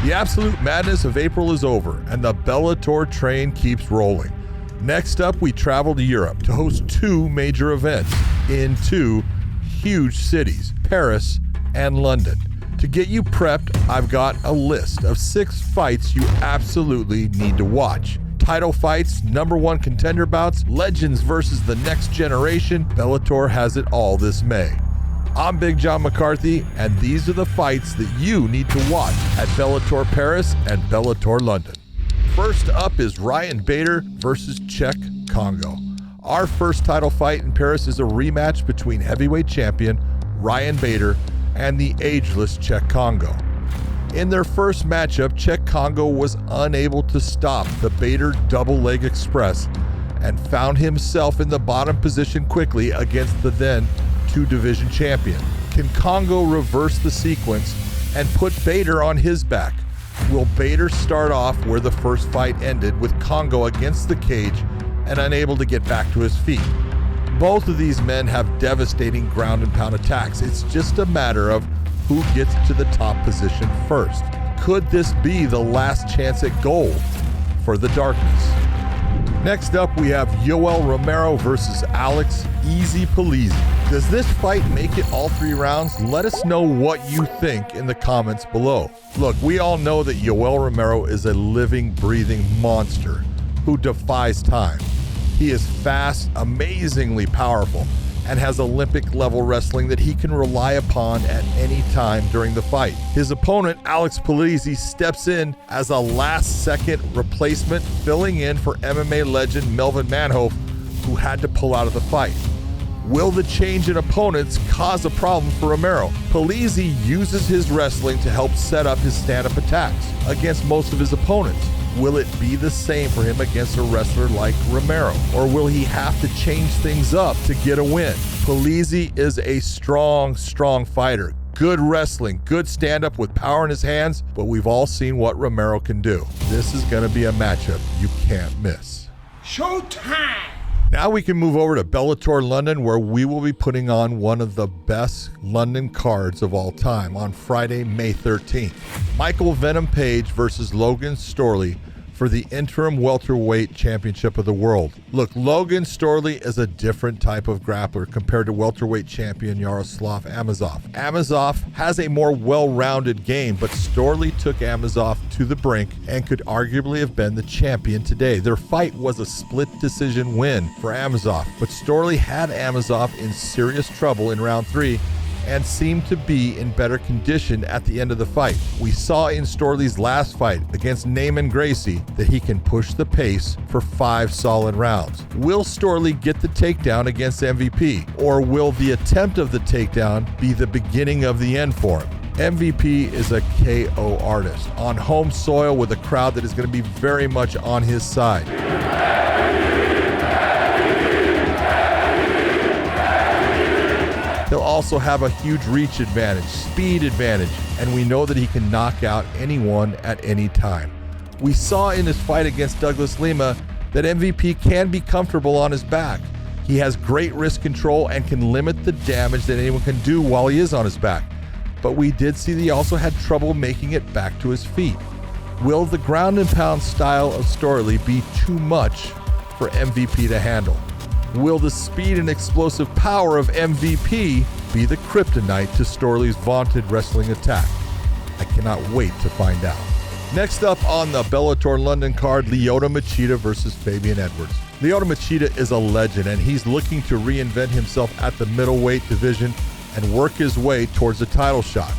The absolute madness of April is over, and the Bellator train keeps rolling. Next up, we travel to Europe to host 2 major events in 2 huge cities, Paris and London. To get you prepped, I've got a list of 6 fights you absolutely need to watch. Title fights, number 1 contender bouts, legends versus the next generation. Bellator has it all this May. I'm Big John McCarthy, and these are the fights that you need to watch at Bellator Paris and Bellator London. First up is Ryan Bader versus Czech Kongo. Our first title fight in Paris is a rematch between heavyweight champion Ryan Bader and the ageless Czech Kongo. In their first matchup, Czech Kongo was unable to stop the Bader double leg express and found himself in the bottom position quickly against the then 2-division champion. Can Kongo reverse the sequence and put Bader on his back? Will Bader start off where the first fight ended, with Kongo against the cage and unable to get back to his feet? Both of these men have devastating ground and pound attacks. It's just a matter of who gets to the top position first. Could this be the last chance at gold for the Darkness? Next up, we have Yoel Romero versus Alex Easy Polizzi. Does this fight make it all 3 rounds? Let us know what you think in the comments below. Look, we all know that Yoel Romero is a living, breathing monster who defies time. He is fast, amazingly powerful, and has Olympic-level wrestling that he can rely upon at any time during the fight. His opponent, Alex Polizzi, steps in as a last-second replacement, filling in for MMA legend Melvin Manhoef, who had to pull out of the fight. Will the change in opponents cause a problem for Romero? Polizzi uses his wrestling to help set up his stand-up attacks against most of his opponents. Will it be the same for him against a wrestler like Romero? Or will he have to change things up to get a win? Polizzi is a strong fighter. Good wrestling, good stand-up with power in his hands, but we've all seen what Romero can do. This is going to be a matchup you can't miss. Showtime! Now we can move over to Bellator London, where we will be putting on one of the best London cards of all time on Friday, May 13th. Michael Venom Page versus Logan Storley for the interim welterweight championship of the world. Look, Logan Storley is a different type of grappler compared to welterweight champion Yaroslav Amosov. Amosov has a more well-rounded game, but Storley took Amosov to the brink and could arguably have been the champion today. Their fight was a split decision win for Amosov, but Storley had Amosov in serious trouble in round 3 and seemed to be in better condition at the end of the fight. We saw in Storley's last fight against Naaman Gracie that he can push the pace for 5 solid rounds. Will Storley get the takedown against MVP, or will the attempt of the takedown be the beginning of the end for him? MVP is a KO artist on home soil with a crowd that is going to be very much on his side. He'll also have a huge reach advantage, speed advantage, and we know that he can knock out anyone at any time. We saw in his fight against Douglas Lima that MVP can be comfortable on his back. He has great wrist control and can limit the damage that anyone can do while he is on his back. But we did see that he also had trouble making it back to his feet. Will the ground and pound style of Storley be too much for MVP to handle? Will the speed and explosive power of MVP be the kryptonite to Storley's vaunted wrestling attack? I cannot wait to find out. Next up on the Bellator London card, Lyoto Machida versus Fabian Edwards. Lyoto Machida is a legend, and he's looking to reinvent himself at the middleweight division and work his way towards a title shot.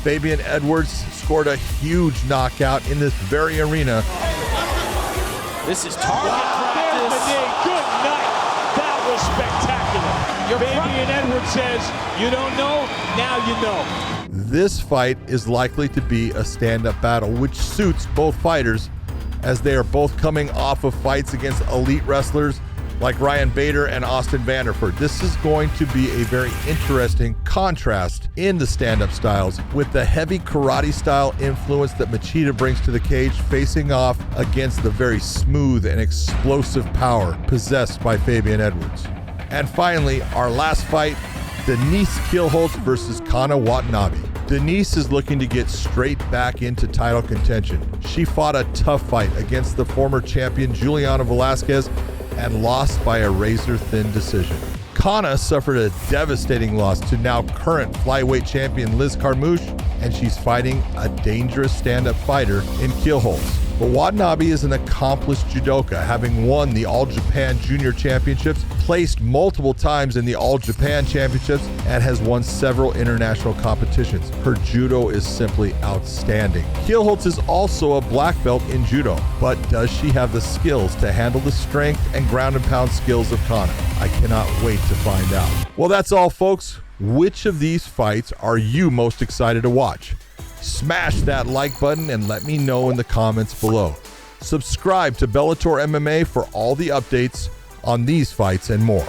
Fabian Edwards scored a huge knockout in this very arena. This is target practice. Good night. That was spectacular. Fabian Edwards says, you don't know, now you know. This fight is likely to be a stand-up battle, which suits both fighters as they are both coming off of fights against elite wrestlers like Ryan Bader and Austin Vanderford. This is going to be a very interesting contrast in the stand-up styles, with the heavy karate style influence that Machida brings to the cage facing off against the very smooth and explosive power possessed by Fabian Edwards. And finally, our last fight, Denise Kielholtz versus Kana Watanabe. Denise is looking to get straight back into title contention. She fought a tough fight against the former champion Juliana Velasquez and lost by a razor-thin decision. Kana suffered a devastating loss to now current flyweight champion Liz Carmouche, and she's fighting a dangerous stand-up fighter in Kielholtz. But Watanabe is an accomplished judoka, having won the All Japan Junior Championships, placed multiple times in the All Japan Championships, and has won several international competitions. Her judo is simply outstanding. Kielholtz is also a black belt in judo, but does she have the skills to handle the strength and ground and pound skills of Kana? I cannot wait to find out. Well, that's all, folks. Which of these fights are you most excited to watch? Smash that like button and let me know in the comments below. Subscribe to Bellator MMA for all the updates on these fights and more.